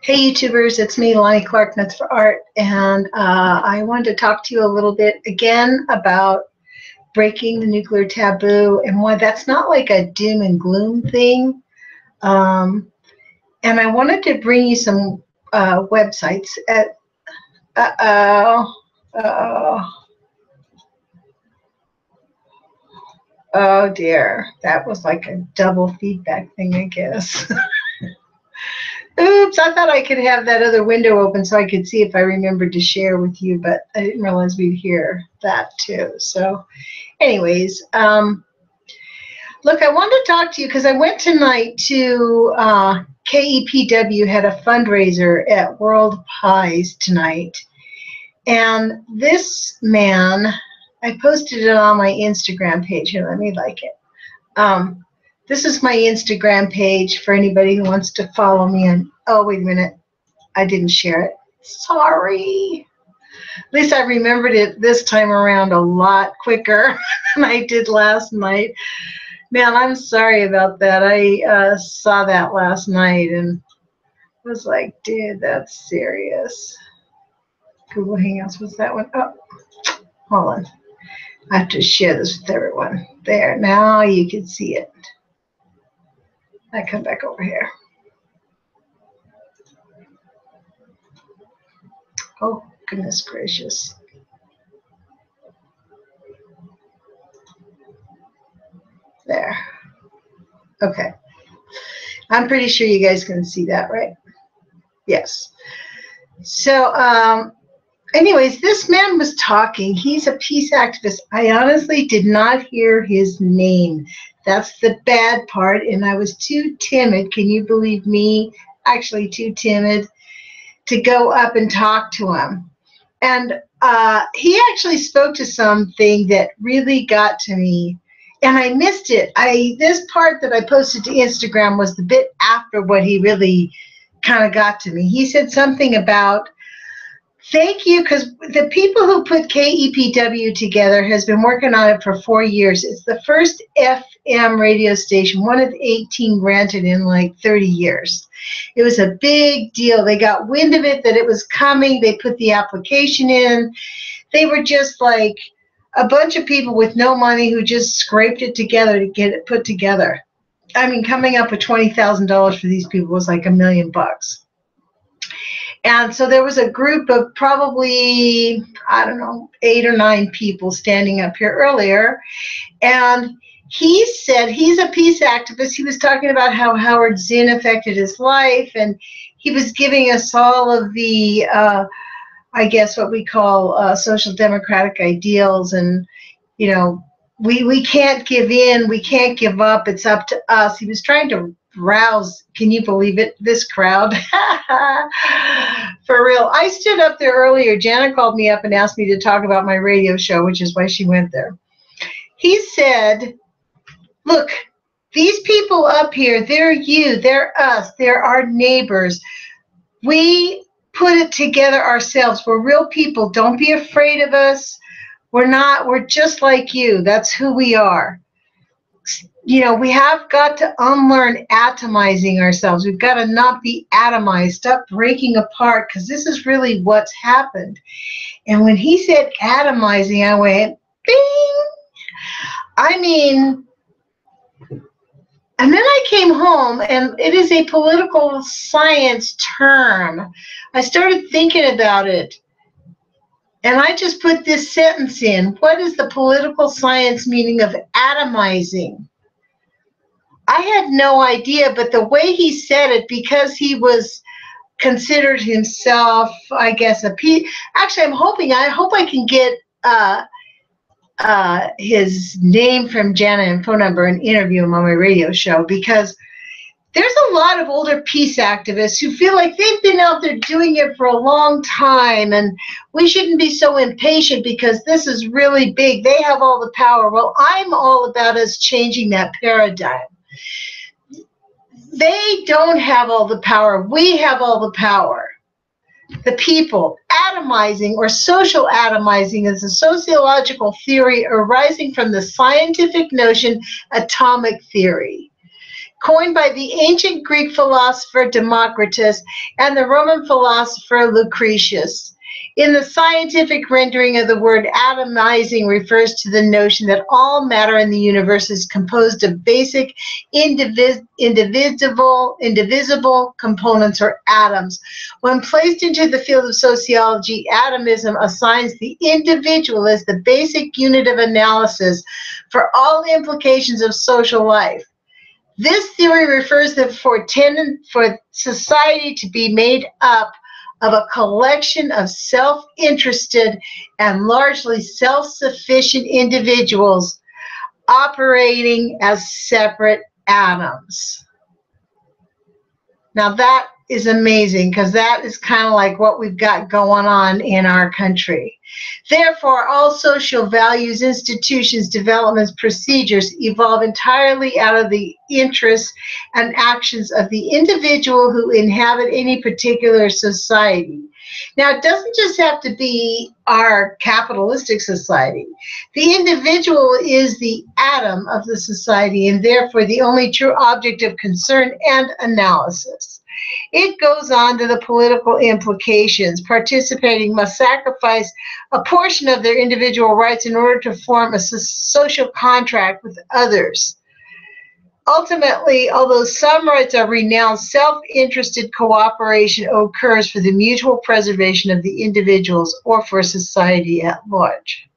Hey YouTubers, it's me, Lonnie Clark, Nuts for Art, and I wanted to talk to you a little bit again about breaking the nuclear taboo and why that's not like a doom and gloom thing. And I wanted to bring you some websites at, oh dear, that was like a double feedback thing, I guess. Oops, I thought I could have that other window open so I could see if I remembered to share with you, but I didn't realize we'd hear that too. So anyways, look, I wanted to talk to you because I went tonight to KEPW had a fundraiser at World Pies tonight. And this man, I posted it on my Instagram page. Here, let me like it. This is my Instagram page for anybody who wants to follow me. And oh, wait a minute. I didn't share it. Sorry. At least I remembered it this time around a lot quicker than I did last night. Man, I'm sorry about that. I saw that last night and was like, dude, that's serious. Google Hangouts, what's that one? Oh, hold on. I have to share this with everyone. There, now you can see it. I come back over here. Oh, goodness gracious. There. Okay. I'm pretty sure you guys can see that, right? Yes. So, anyways, this man was talking. He's a peace activist. I honestly did not hear his name. That's the bad part, and I was too timid. Can you believe me? Actually, too timid to go up and talk to him. And he actually spoke to something that really got to me, and I missed it. This part that I posted to Instagram was the bit after what he really kind of got to me. He said something about, thank you, because the people who put KEPW together has been working on it for 4 years. It's the first FM radio station, one of 18 granted in like 30 years. It was a big deal. They got wind of it, that it was coming. They put the application in. They were just like a bunch of people with no money who just scraped it together to get it put together. I mean, coming up with $20,000 for these people was like $1 million. And so there was a group of probably, I don't know, 8 or 9 people standing up here earlier. And he said he's a peace activist. He was talking about how Howard Zinn affected his life. And he was giving us all of the, I guess, what we call social democratic ideals. And, you know, we can't give in. We can't give up. It's up to us. He was trying to rouse, can you believe it, this crowd? For real. I stood up there earlier. Jana called me up and asked me to talk about my radio show, which is why she went there. He said, look, these people up here, they're you, they're us, they're our neighbors. We put it together ourselves. We're real people. Don't be afraid of us. We're just like you. That's who we are. You know, we have got to unlearn atomizing ourselves. We've got to not be atomized, stop breaking apart, because this is really what's happened. And when he said atomizing, I went, bing! I mean, and then I came home, and it is a political science term. I started thinking about it, and I just put this sentence in. What is the political science meaning of atomizing? I had no idea, but the way he said it, because he was considered himself, I guess, a peace. Actually, I hope I can get his name from Jana and phone number and interview him on my radio show, because there's a lot of older peace activists who feel like they've been out there doing it for a long time, and we shouldn't be so impatient because this is really big. They have all the power. Well, I'm all about us changing that paradigm. They don't have all the power. We have all the power. The people. Atomizing, or social atomizing, is a sociological theory arising from the scientific notion atomic theory. coined by the ancient Greek philosopher Democritus and the Roman philosopher Lucretius. In the scientific rendering of the word, atomizing refers to the notion that all matter in the universe is composed of basic, indivisible components or atoms. When placed into the field of sociology, atomism assigns the individual as the basic unit of analysis for all implications of social life. This theory refers for society to be made up of a collection of self-interested and largely self-sufficient individuals operating as separate atoms. Now that is amazing, because that is kind of like what we've got going on in our country. Therefore, all social values, institutions, developments, procedures evolve entirely out of the interests and actions of the individual who inhabit any particular society. Now, it doesn't just have to be our capitalistic society. The individual is the atom of the society and therefore the only true object of concern and analysis. It goes on to the political implications. Participating must sacrifice a portion of their individual rights in order to form a social contract with others. Ultimately, although some rights are renounced, self-interested cooperation occurs for the mutual preservation of the individuals or for society at large.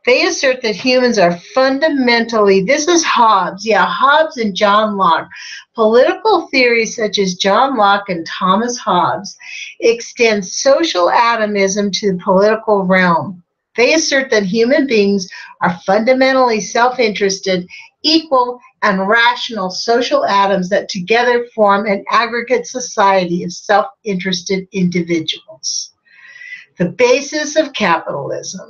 They assert that humans are fundamentally, this is Hobbes, Hobbes and John Locke. Political theories such as John Locke and Thomas Hobbes extend social atomism to the political realm. They assert that human beings are fundamentally self-interested, equal, and rational social atoms that together form an aggregate society of self-interested individuals. The basis of capitalism.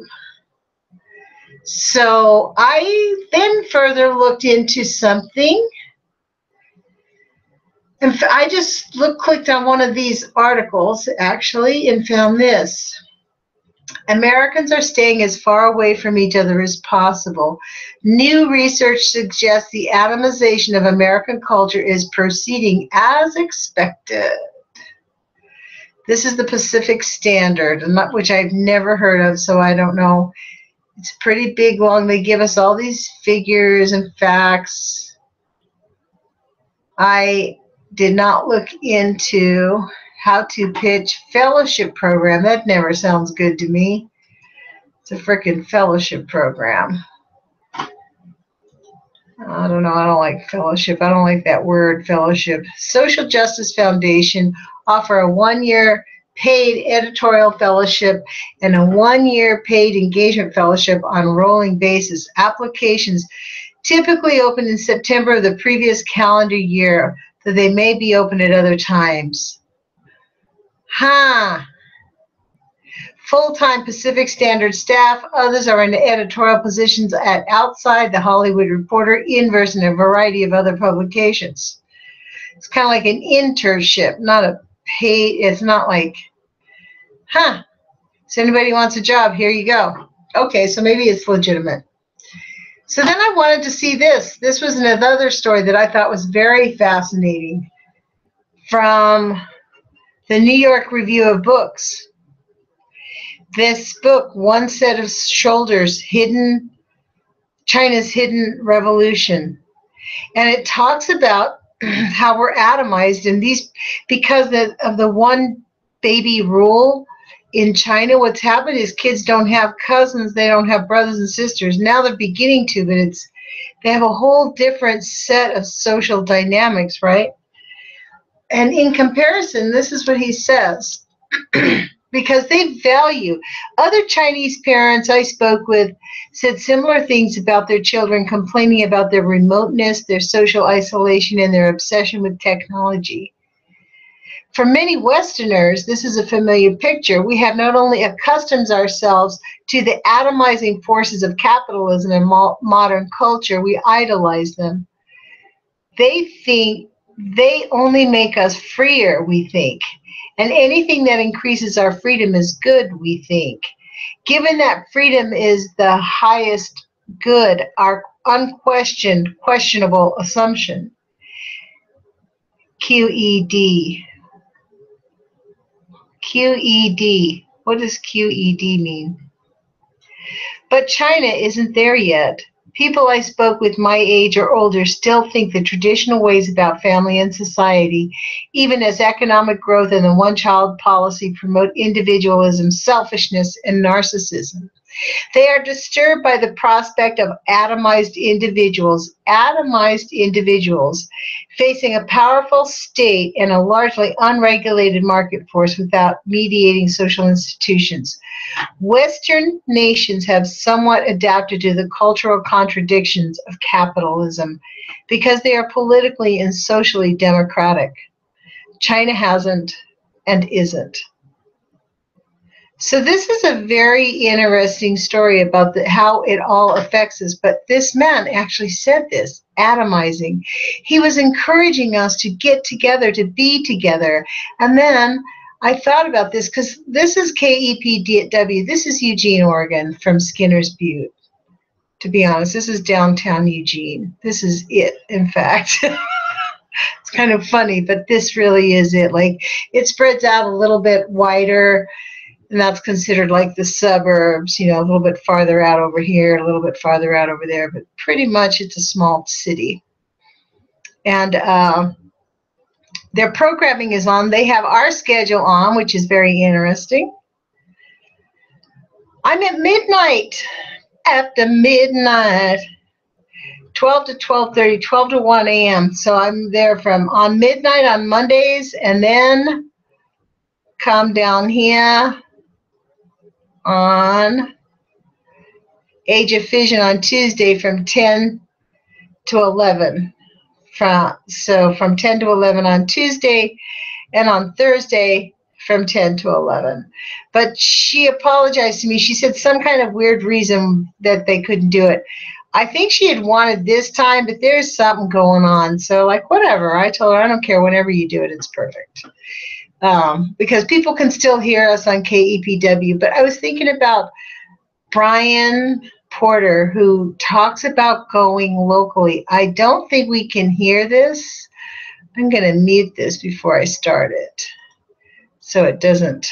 So I then further looked into something, and I just clicked on one of these articles actually and found this. Americans are staying as far away from each other as possible. New research suggests the atomization of American culture is proceeding as expected. This is the Pacific Standard, which I've never heard of, so I don't know. It's pretty big, long. They give us all these figures and facts. I did not look into how to pitch fellowship program. That never sounds good to me. It's a freaking fellowship program. I don't know. I don't like fellowship. I don't like that word, fellowship. Social Justice Foundation offer a 1-year paid editorial fellowship and a 1-year paid engagement fellowship on a rolling basis. Applications typically open in September of the previous calendar year, though they may be open at other times. Full-time Pacific Standard staff. Others are in editorial positions at Outside, The Hollywood Reporter, Inverse, and a variety of other publications. It's kind of like an internship, not a paid. It's not like, so anybody wants a job, here you go. Okay, so maybe it's legitimate. So then I wanted to see this. This was another story that I thought was very fascinating from the New York Review of Books. This book, One Set of Shoulders, China's Hidden Revolution. And it talks about how we're atomized, and these, because of the one baby rule in China, what's happened is kids don't have cousins, they don't have brothers and sisters. Now they're beginning to, but they have a whole different set of social dynamics, right? And in comparison, this is what he says. Because they value. Other Chinese parents I spoke with said similar things about their children, complaining about their remoteness, their social isolation, and their obsession with technology. For many Westerners, this is a familiar picture. We have not only accustomed ourselves to the atomizing forces of capitalism and modern culture, we idolize them. They think they only make us freer, we think. And anything that increases our freedom is good, we think. Given that freedom is the highest good, our unquestioned, questionable assumption. QED. QED. What does QED mean? But China isn't there yet. People I spoke with my age or older still think the traditional ways about family and society, even as economic growth and the one-child policy, promote individualism, selfishness, and narcissism. They are disturbed by the prospect of atomized individuals facing a powerful state and a largely unregulated market force without mediating social institutions. Western nations have somewhat adapted to the cultural contradictions of capitalism because they are politically and socially democratic. China hasn't and isn't. So this is a very interesting story about how it all affects us. But this man actually said this, atomizing. He was encouraging us to get together, to be together. And then I thought about this because this is KEPW. This is Eugene, Oregon, from Skinner's Butte. To be honest, this is downtown Eugene. This is it, in fact. It's kind of funny, but this really is it. Like, it spreads out a little bit wider. And that's considered like the suburbs, you know, a little bit farther out over here, a little bit farther out over there, but pretty much it's a small city. And their programming is on. They have our schedule on, which is very interesting. I'm at midnight, after midnight, 12 to 12:30, 12 to 1 a.m. So I'm there from on midnight on Mondays, and then come down here on Age of Fission on Tuesday from 10 to 11. So from 10 to 11 on Tuesday, and on Thursday from 10 to 11. But she apologized to me. She said some kind of weird reason that they couldn't do it. I think she had wanted this time, but there's something going on. So, like, whatever. I told her, I don't care. Whenever you do it, it's perfect. Because people can still hear us on KEPW. But I was thinking about Brian Porter, who talks about going locally. I don't think we can hear this. I'm going to mute this before I start it, so it doesn't,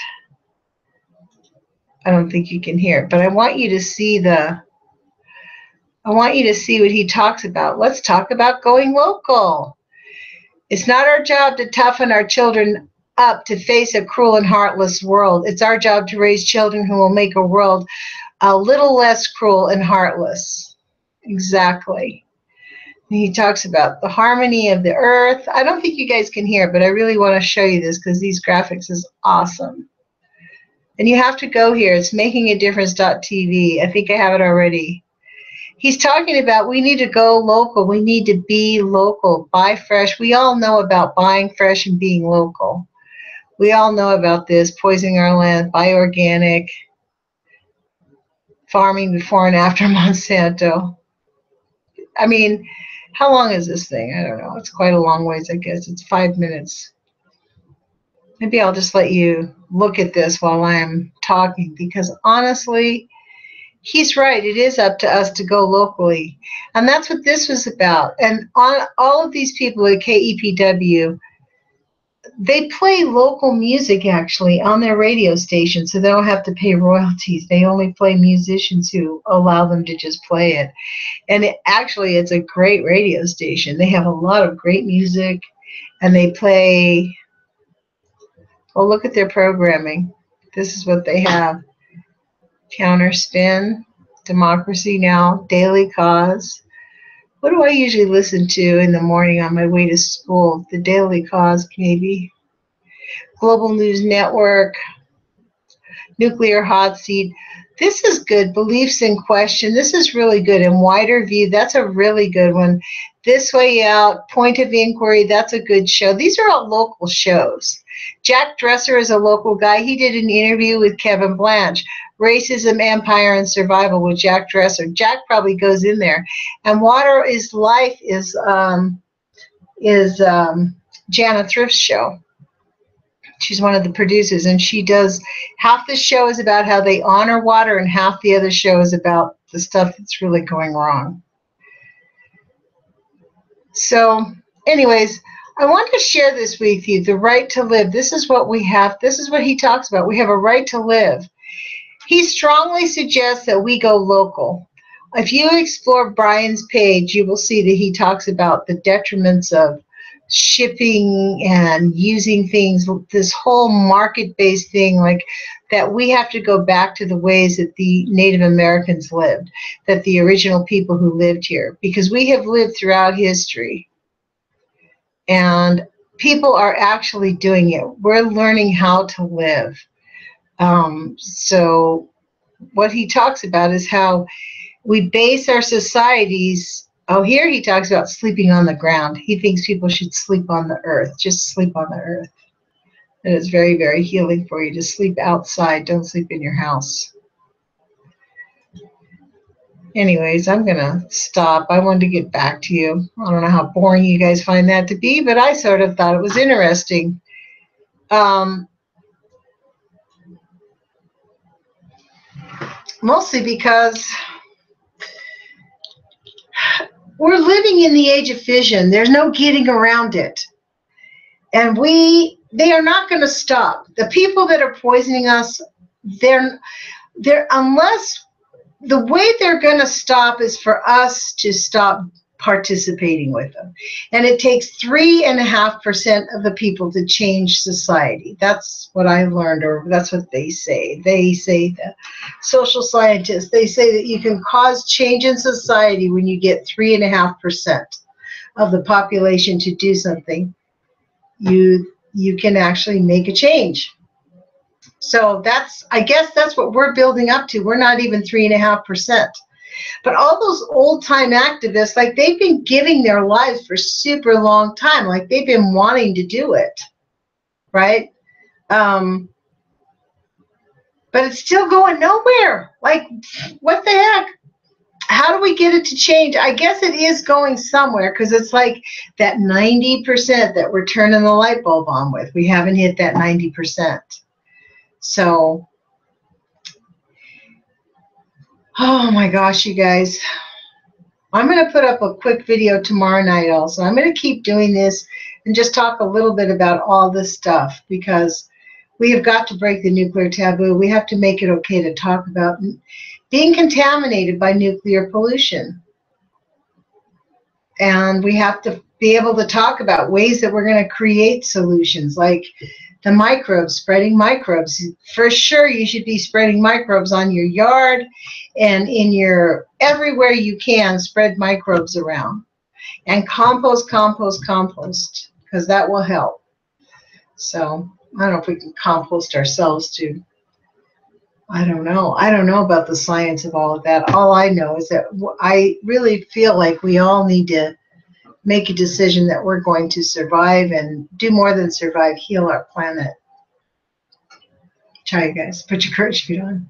I don't think you can hear it. But I want you to see what he talks about. Let's talk about going local. It's not our job to toughen our children up to face a cruel and heartless world. It's our job to raise children who will make a world a little less cruel and heartless. Exactly. He talks about the harmony of the earth. I don't think you guys can hear it, but I really want to show you this because these graphics is awesome. And you have to go here. It's makingadifference.tv. I think I have it already. He's talking about we need to go local. We need to be local. Buy fresh. We all know about buying fresh and being local. We all know about this. Poisoning our land. Buy organic. Farming before and after Monsanto. I mean, how long is this thing? I don't know. It's quite a long ways, I guess. It's 5 minutes. Maybe I'll just let you look at this while I'm talking, because honestly, he's right. It is up to us to go locally. And that's what this was about. And on all of these people at KEPW, they play local music, actually, on their radio station, so they don't have to pay royalties. They only play musicians who allow them to just play it. And it's a great radio station. They have a lot of great music, and they play, well, look at their programming. This is what they have. Counterspin, Democracy Now!, Daily Cause. What do I usually listen to in the morning on my way to school? The Daily Cause, maybe. Global News Network, Nuclear Hotseat. This is good. Beliefs in Question. This is really good. And Wider View. That's a really good one. This Way Out, Point of Inquiry. That's a good show. These are all local shows. Jack Dresser is a local guy. He did an interview with Kevin Blanch. Racism, Empire, and Survival with Jack Dresser. Jack probably goes in there. And Water is Life is Jana Thrift's show. She's one of the producers, and she does half the show is about how they honor water, and half the other show is about the stuff that's really going wrong. So, anyways, I want to share this with you, the right to live. This is what we have. This is what he talks about. We have a right to live. He strongly suggests that we go local. If you explore Brian's page, you will see that he talks about the detriments of shipping and using things, this whole market-based thing, like that we have to go back to the ways that the Native Americans lived, that the original people who lived here, because we have lived throughout history. And people are actually doing it. We're learning how to live. So what he talks about is how we base our societies. Oh, here he talks about sleeping on the ground. He thinks people should sleep on the earth, just sleep on the earth. And it's very, very healing for you to sleep outside. Don't sleep in your house. Anyways, I'm going to stop. I wanted to get back to you. I don't know how boring you guys find that to be, but I sort of thought it was interesting. Mostly because we're living in the age of fission. There's no getting around it. And they are not going to stop. The people that are poisoning us, unless the way they're going to stop is for us to stop participating with them. And it takes 3.5% of the people to change society. That's what I learned, or that's what they say. They say, the social scientists, they say that you can cause change in society when you get 3.5% of the population to do something. You can actually make a change. So I guess that's what we're building up to. We're not even 3.5%. But all those old-time activists, like, they've been giving their lives for super long time. Like, they've been wanting to do it, right? But it's still going nowhere. Like, what the heck? How do we get it to change? I guess it is going somewhere, because it's like that 90% that we're turning the light bulb on with. We haven't hit that 90%. So, oh my gosh, you guys. I'm going to put up a quick video tomorrow night also. I'm going to keep doing this and just talk a little bit about all this stuff, because we have got to break the nuclear taboo. We have to make it okay to talk about being contaminated by nuclear pollution. And we have to be able to talk about ways that we're going to create solutions, like the microbes, spreading microbes. For sure, you should be spreading microbes on your yard and in your, everywhere you can, spread microbes around. And compost, because that will help. So I don't know if we can compost ourselves too. I don't know. I don't know about the science of all of that. All I know is that I really feel like we all need to make a decision that we're going to survive, and do more than survive, heal our planet. Try, guys. Put your courage feet on.